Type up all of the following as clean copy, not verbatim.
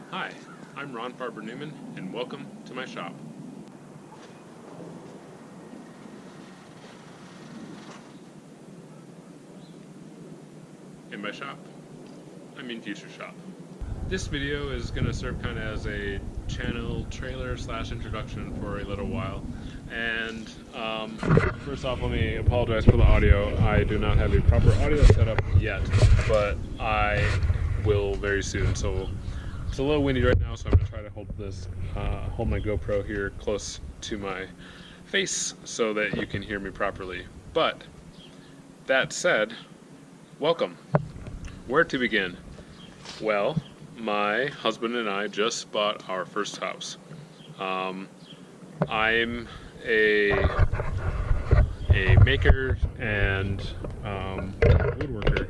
Hi, I'm Ron Farber Newman, and welcome to my shop. In my shop, I mean future shop. This video is going to serve kind of as a channel trailer / introduction for a little while. And first off, let me apologize for the audio. I do not have a proper audio setup yet, but I will very soon. So it's a little windy right now, so I'm going to try to hold my GoPro here close to my face so that you can hear me properly. But that said, welcome. Where to begin? Well, my husband and I just bought our first house. I'm a maker and woodworker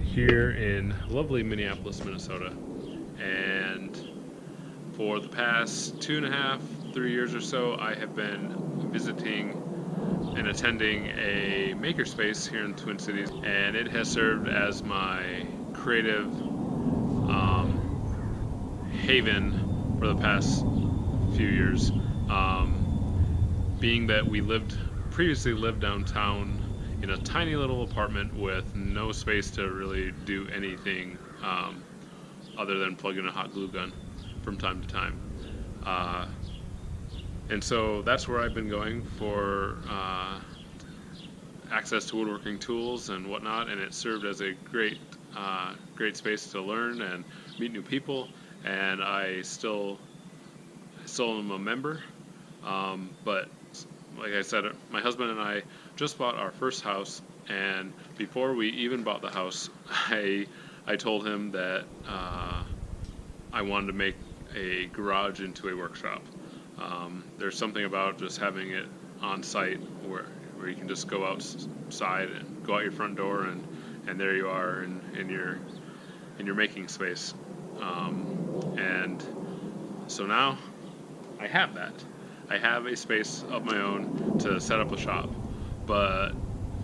here in lovely Minneapolis, Minnesota. And for the past 2.5, 3 years or so, I have been visiting and attending a makerspace here in Twin Cities, and it has served as my creative haven for the past few years. Being that we previously lived downtown in a tiny little apartment with no space to really do anything other than plug in a hot glue gun from time to time. And so that's where I've been going for access to woodworking tools and whatnot, and it served as a great space to learn and meet new people. And I still am a member, but like I said, my husband and I just bought our first house, and before we even bought the house, I told him that I wanted to make a garage into a workshop. There's something about just having it on site where you can just go outside and go out your front door, and there you are in your making space. And so now I have that. I have a space of my own to set up a shop, but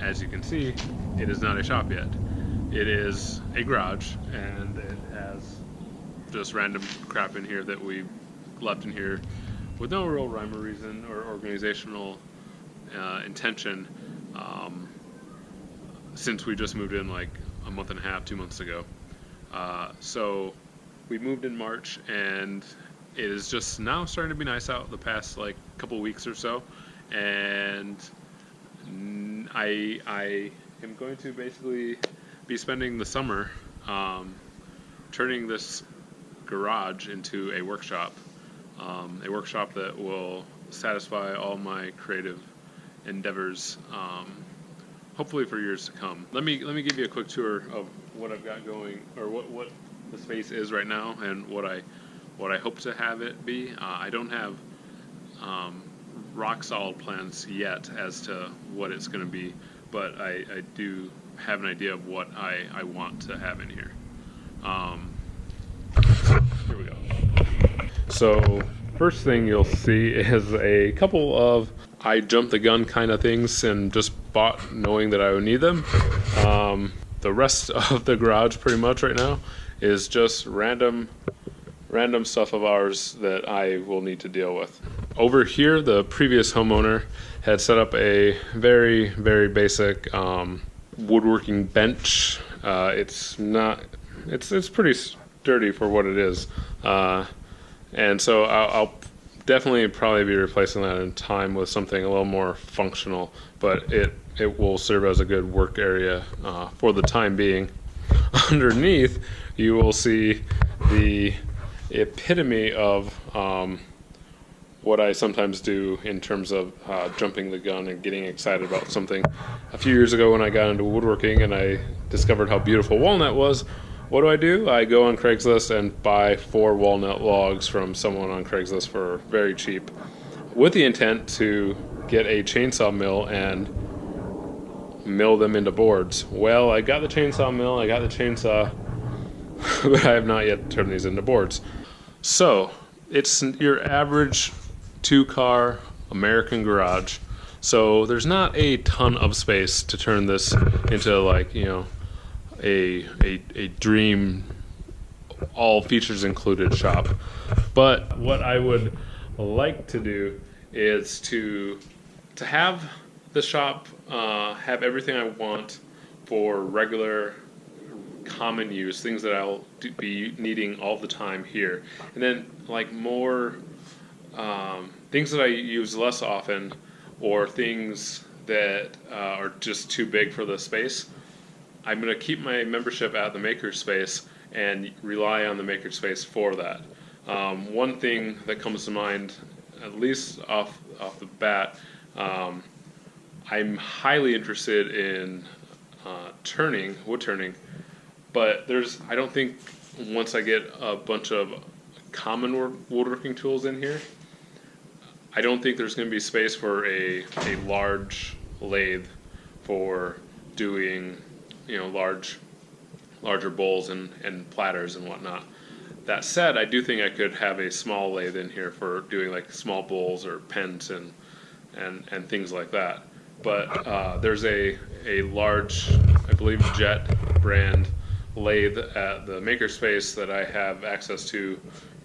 as you can see, it is not a shop yet. It is a garage, and it has just random crap in here that we left in here with no real rhyme or reason or organizational intention since we just moved in like a month and a half, 2 months ago. So we moved in March, and it is just now starting to be nice out the past like couple weeks or so, and I am going to basically be spending the summer turning this garage into a workshop that will satisfy all my creative endeavors, hopefully for years to come. Let me give you a quick tour of what I've got going, or what the space is right now, and what I hope to have it be. I don't have rock solid plans yet as to what it's going to be, but I do have an idea of what I want to have in here. Here we go. So first thing you'll see is a couple of I jumped the gun kind of things and just bought knowing that I would need them. The rest of the garage pretty much right now is just random stuff of ours that I will need to deal with. Over here, the previous homeowner had set up a very, very basic woodworking bench. It's pretty sturdy for what it is. And so I'll definitely probably be replacing that in time with something a little more functional, but it will serve as a good work area for the time being. Underneath, you will see the epitome of what I sometimes do in terms of jumping the gun and getting excited about something. A few years ago when I got into woodworking and I discovered how beautiful walnut was, what do? I go on Craigslist and buy 4 walnut logs from someone on Craigslist for very cheap, with the intent to get a chainsaw mill and mill them into boards. Well, I got the chainsaw mill, I got the chainsaw, but I have not yet turned these into boards. So it's your average 2-car American garage. So there's not a ton of space to turn this into, like, you know, a dream all features included shop. But what I would like to do is to have the shop have everything I want for regular common use, things that I'll be needing all the time here, and then like more things that I use less often, or things that are just too big for the space. I'm going to keep my membership at the makerspace and rely on the makerspace for that. One thing that comes to mind, at least off the bat, I'm highly interested in wood turning, but I don't think once I get a bunch of common woodworking tools in here, I don't think there's going to be space for a large lathe for doing, larger bowls and platters and whatnot. That said, I do think I could have a small lathe in here for doing like small bowls or pens and things like that. But there's a large, I believe, Jet brand lathe at the makerspace that I have access to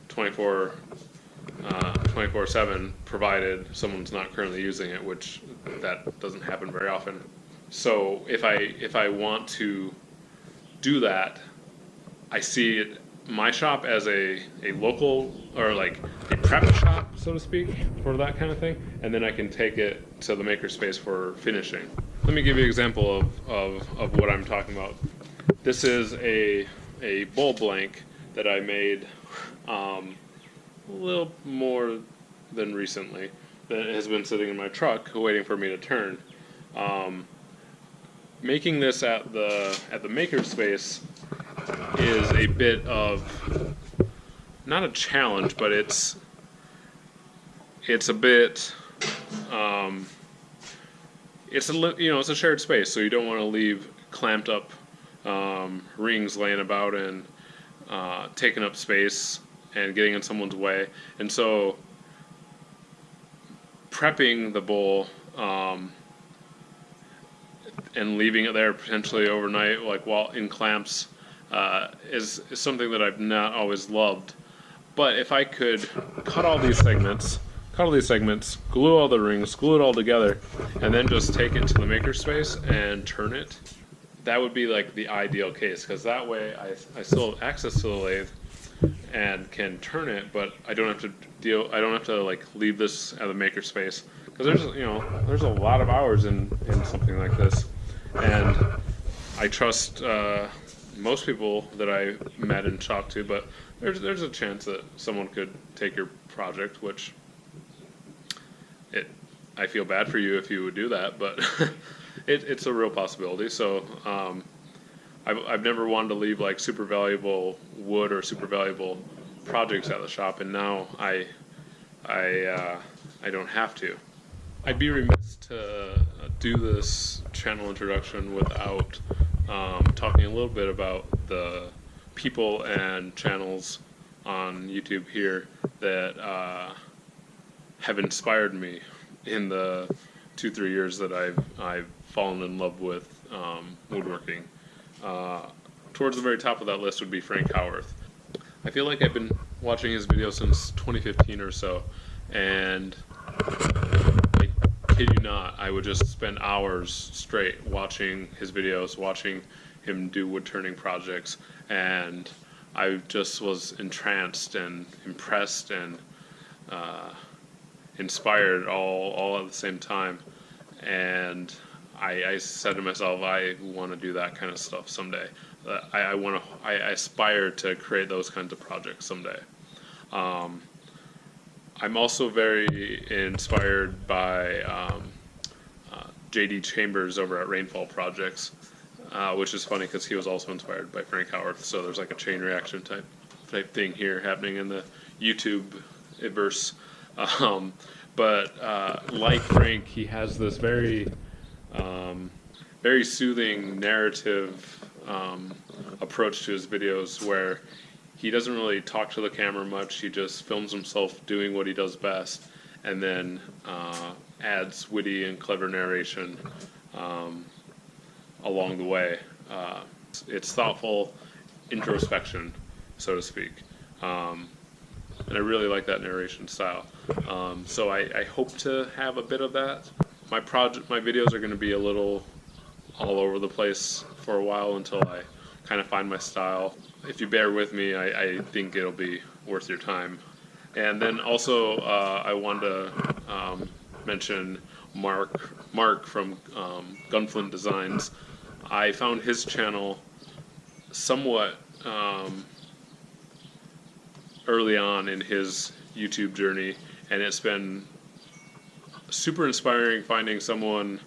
24/7, provided someone's not currently using it, which that doesn't happen very often. So if I want to do that, I see my shop as a local, or like a prep shop, so to speak, for that kind of thing, and then I can take it to the makerspace for finishing. Let me give you an example of what I'm talking about. This is a bowl blank that I made a little more than recently, that has been sitting in my truck waiting for me to turn. Making this at the makerspace is a bit of, not a challenge, but it's a bit it's a shared space, so you don't want to leave clamped up rings laying about and taking up space and getting in someone's way. And so prepping the bowl and leaving it there potentially overnight, like while in clamps, is something that I've not always loved. But if I could cut all these segments, glue all the rings, glue it all together, and then just take it to the makerspace and turn it, that would be like the ideal case, because that way I still have access to the lathe and can turn it, but I don't have to like leave this at the makerspace, because there's a lot of hours in something like this, and I trust most people that I met and talked to, but there's a chance that someone could take your project, which I feel bad for you if you would do that, but it's a real possibility. So I've never wanted to leave like super valuable wood or super valuable projects at the shop, and now I don't have to. I'd be remiss to do this channel introduction without talking a little bit about the people and channels on YouTube here that have inspired me in the 2-3 years that I've fallen in love with woodworking. Towards the very top of that list would be Frank Howarth. I feel like I've been watching his videos since 2015 or so, and I kid you not, I would just spend hours straight watching his videos, watching him do wood turning projects, and I just was entranced and impressed and inspired all at the same time. And I said to myself, I want to do that kind of stuff someday. I aspire to create those kinds of projects someday. I'm also very inspired by JD Chambers over at Rainfall Projects, which is funny because he was also inspired by Frank Howarth. So there's like a chain reaction type thing here happening in the YouTube-verse. But like Frank, he has this very soothing narrative approach to his videos, where he doesn't really talk to the camera much. He just films himself doing what he does best, and then adds witty and clever narration along the way. It's thoughtful introspection. so to speak. And I really like that narration style. So I hope to have a bit of that. My videos are going to be a little all over the place for a while until I kind of find my style. If you bear with me, I think it'll be worth your time. And then also I wanted to mention Mark from Gunflint Designs. I found his channel somewhat early on in his YouTube journey, and it's been super inspiring finding someone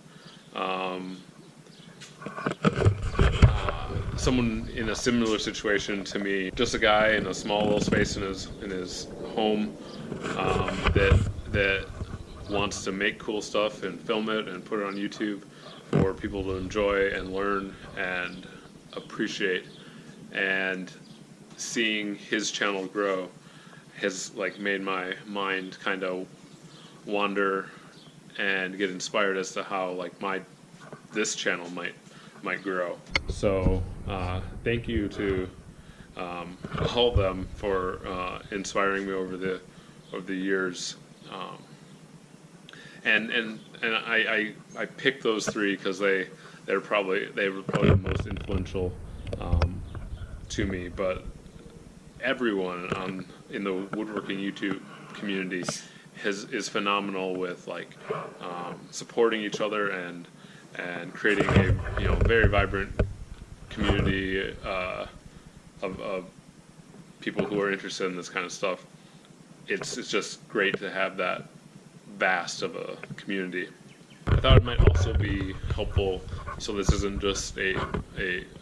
in a similar situation to me, just a guy in a small little space in his home that wants to make cool stuff and film it and put it on YouTube for people to enjoy and learn and appreciate. And seeing his channel grow has like made my mind kind of wander and get inspired as to how like this channel might grow. So thank you to all of them for inspiring me over the years. And I picked those three because they were probably the most influential to me. But everyone in the woodworking YouTube community is phenomenal with like supporting each other and creating a very vibrant community of people who are interested in this kind of stuff. It's just great to have that vast of a community. I thought it might also be helpful, so this isn't just a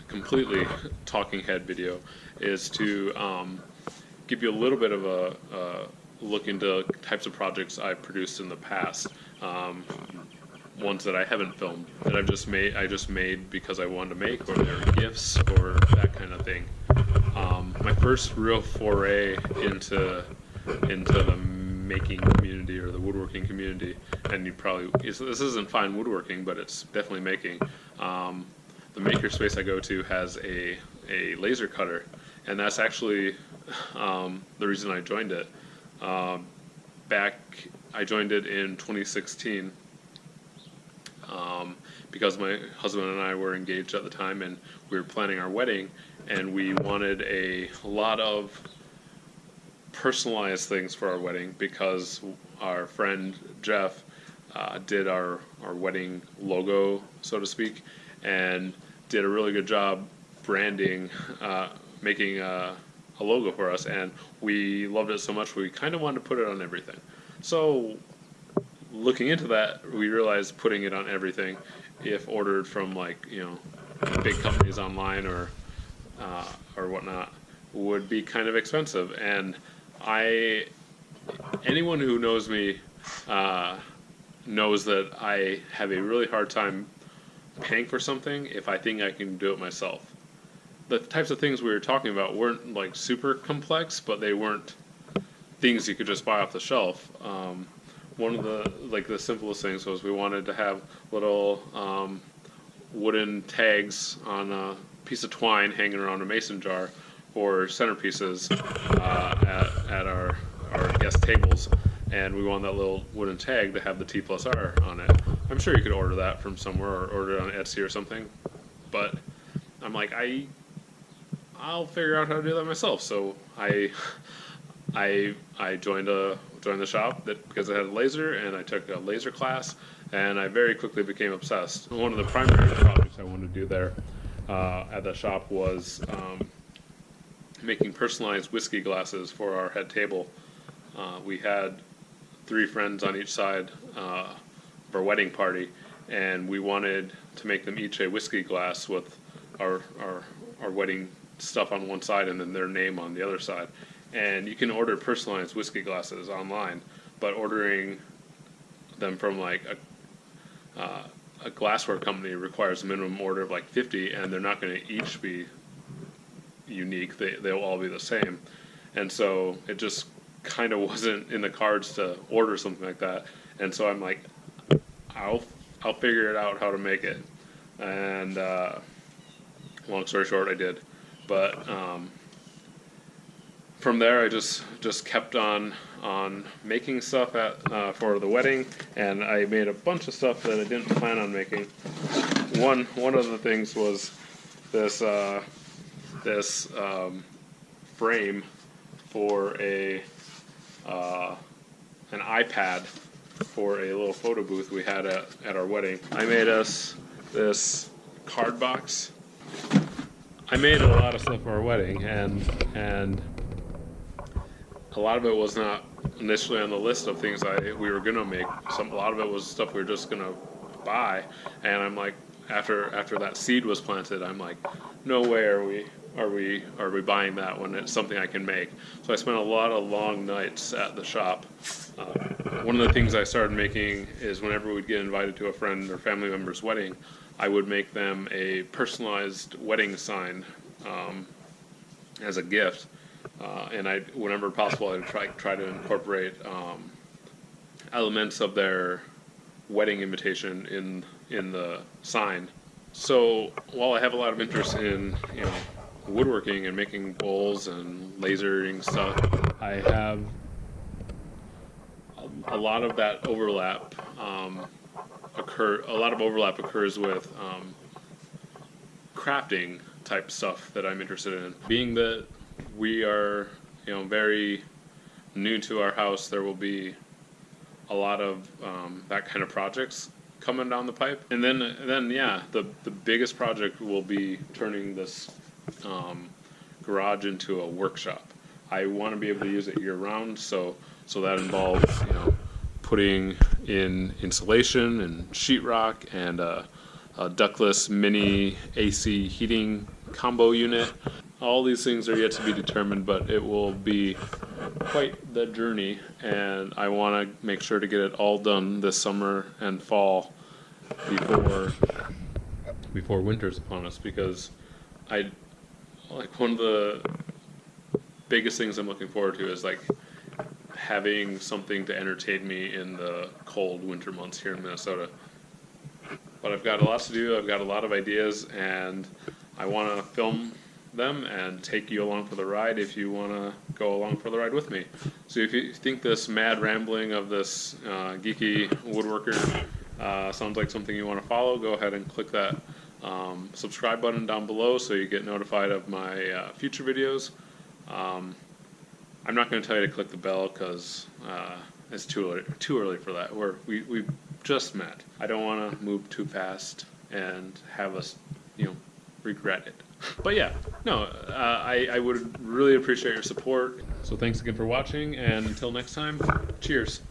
completely talking head video, is to give you a little bit of a look into types of projects I've produced in the past. Ones that I haven't filmed, that I just made because I wanted to make, or they're gifts, or that kind of thing. My first real foray into the making community or the woodworking community, and this isn't fine woodworking, but it's definitely making. The makerspace I go to has a laser cutter, and that's actually the reason I joined it. I joined it in 2016. Because my husband and I were engaged at the time, and we were planning our wedding, and we wanted a lot of personalized things for our wedding, because our friend Jeff did our wedding logo, so to speak, and did a really good job branding, making a logo for us, and we loved it so much we kind of wanted to put it on everything. So looking into that, we realized putting it on everything, if ordered from big companies online or whatnot, would be kind of expensive. And anyone who knows me knows that I have a really hard time paying for something if I think I can do it myself. The types of things we were talking about weren't like super complex, but they weren't things you could just buy off the shelf. One of the simplest things was we wanted to have little wooden tags on a piece of twine hanging around a mason jar for centerpieces at our guest tables, and we wanted that little wooden tag to have the T+R on it. I'm sure you could order that from somewhere, or order it on Etsy or something, but I'm like, I'll figure out how to do that myself. So I joined the shop because it had a laser, and I took a laser class, and I very quickly became obsessed. One of the primary projects I wanted to do there at the shop was making personalized whiskey glasses for our head table. We had 3 friends on each side of our wedding party, and we wanted to make them each a whiskey glass with our wedding stuff on one side and then their name on the other side. And you can order personalized whiskey glasses online, but ordering them from like a glassware company requires a minimum order of like 50, and they're not going to each be unique. They'll all be the same. And so it just kind of wasn't in the cards to order something like that. And so I'm like, I'll figure it out how to make it. And long story short, I did. But from there, I just kept on making stuff for the wedding, and I made a bunch of stuff that I didn't plan on making. One of the things was this frame for an iPad for a little photo booth we had at our wedding. I made us this card box. I made a lot of stuff for our wedding, and a lot of it was not initially on the list of things we were gonna make. A lot of it was stuff we were just gonna buy, and I'm like, after that seed was planted, I'm like, no way are we buying that when it's something I can make. So I spent a lot of long nights at the shop. One of the things I started making is whenever we'd get invited to a friend or family member's wedding, I would make them a personalized wedding sign as a gift, and whenever possible, I'd try to incorporate elements of their wedding invitation in the sign. So while I have a lot of interest in woodworking and making bowls and lasering stuff, I have a lot of that overlap occurs with crafting type stuff that I'm interested in. Being that we are very new to our house, there will be a lot of that kind of projects coming down the pipe. And then yeah, the biggest project will be turning this garage into a workshop. I want to be able to use it year round, so that involves putting in insulation and sheetrock and a ductless mini AC heating combo unit. All these things are yet to be determined, but it will be quite the journey, and I want to make sure to get it all done this summer and fall before winter's upon us, because one of the biggest things I'm looking forward to is having something to entertain me in the cold winter months here in Minnesota. But I've got a lot to do, I've got a lot of ideas, and I want to film them and take you along for the ride if you want to go along for the ride with me. So if you think this mad rambling of this geeky woodworker sounds like something you want to follow, go ahead and click that subscribe button down below so you get notified of my future videos. I'm not going to tell you to click the bell because it's too early for that. We just met. I don't want to move too fast and have us regret it. But yeah, no, I would really appreciate your support. So thanks again for watching, and until next time, cheers.